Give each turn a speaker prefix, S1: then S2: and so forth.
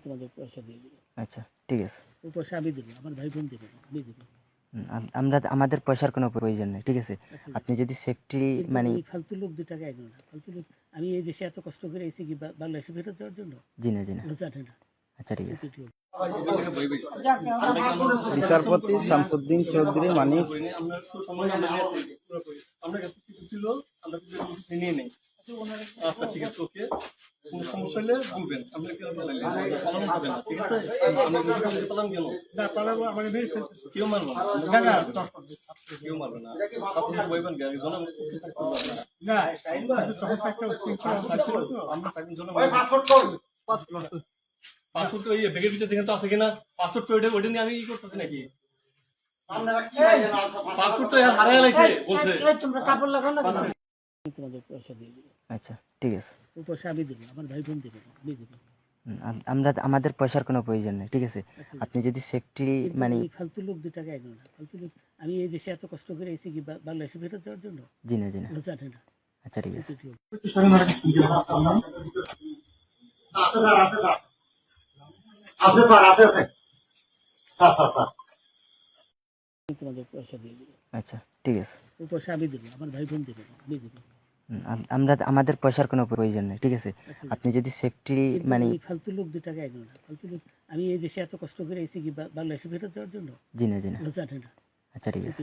S1: তোমাদের পয়সা দিয়ে দেবো।
S2: আচ্ছা ঠিক আছে।
S1: ওই পয়সা আমি দেবো, আমার ভাই বোন দেবে না, আমি দেবো।
S2: আমরা আমাদের পয়সার কোনো প্রয়োজন নেই, ঠিক আছে।
S1: আচ্ছা,
S2: আপনি যদি সেফটি
S1: কিন্তু
S2: মানে
S1: ওই ফালতু লোক 2 টাকা এগো না, ফালতু লোক। আমি এই দেশে এত কষ্ট করে এসেছি কি বাংলাদেশে ফেরত যাওয়ার জন্য?
S2: জি না জি না।
S1: ওরা জানে না।
S2: আচ্ছা ঠিক আছে।
S3: বিচারপতি শামসুদ্দিন চৌধুরী মানিক
S4: আমরা কিছু ছিল, আমরা কিছু নিয়ে নেই। আচ্ছা ঠিক আছে, ওকে। কোনো সমস্যা হলে বলবেন, আমরা কি পালানো হবে না, ঠিক আছে? আমরা পালান কেন? না পালাবো, আমাকে মেরে ফেলতেছে। কেউ মারবো না, কেউ মারবে না। আপনি বলবেন কি আমি জনগণ না, তখন তো একটা শৃঙ্খলা ছিল তো, আমরা তাকে পাসপোর্ট ওই ব্যাগের ভিতরে দেখেন তো আছে কিনা। পাসপোর্ট ওইটা নিয়ে আমি ই করতেছি নাকি? পাসপোর্ট তো হারিয়ে গেছে বলছে।
S1: তোমরা কাপড় লাগাও না, তোমাদের পয়সা দিয়ে দেবো।
S2: আচ্ছা ঠিক আছে।
S1: ওই পয়সা আমি দেবো, আমার ভাই বোন দেবে না, আমি দেবো।
S2: আমরা আমাদের পয়সার কোনো প্রয়োজন নেই, ঠিক আছে।
S1: আচ্ছা,
S2: আপনি যদি সেফটি
S1: কিন্তু
S2: মানে
S1: ওই ফালতু লোক 2 টাকা এগো না, ফালতু লোক। আমি এই দেশে এত কষ্ট করে এসেছি কি বাংলাদেশে ফেরত যাওয়ার জন্য?
S2: জি না জি না।
S1: ওরা জানে না।
S2: আচ্ছা ঠিক আছে।
S1: তোমাদের পয়সা দিয়ে দেবো।
S2: আচ্ছা ঠিক আছে।
S1: ওই পয়সা আমি দেবো, আমার ভাই বোন দেবে না, আমি দেবো।
S2: আমরা আমাদের পয়সার কোনো প্রয়োজন নেই, ঠিক আছে।
S1: আচ্ছা,
S2: আপনি যদি সেফটি
S1: কিন্তু
S2: মানে
S1: ওই ফালতু লোক 2 টাকা এগো না, ফালতু লোক। আমি এই দেশে এত কষ্ট করে এসেছি কি বাংলাদেশে ফেরত যাওয়ার জন্য?
S2: জি না জি না।
S1: ওরা জানে না।
S2: আচ্ছা ঠিক আছে।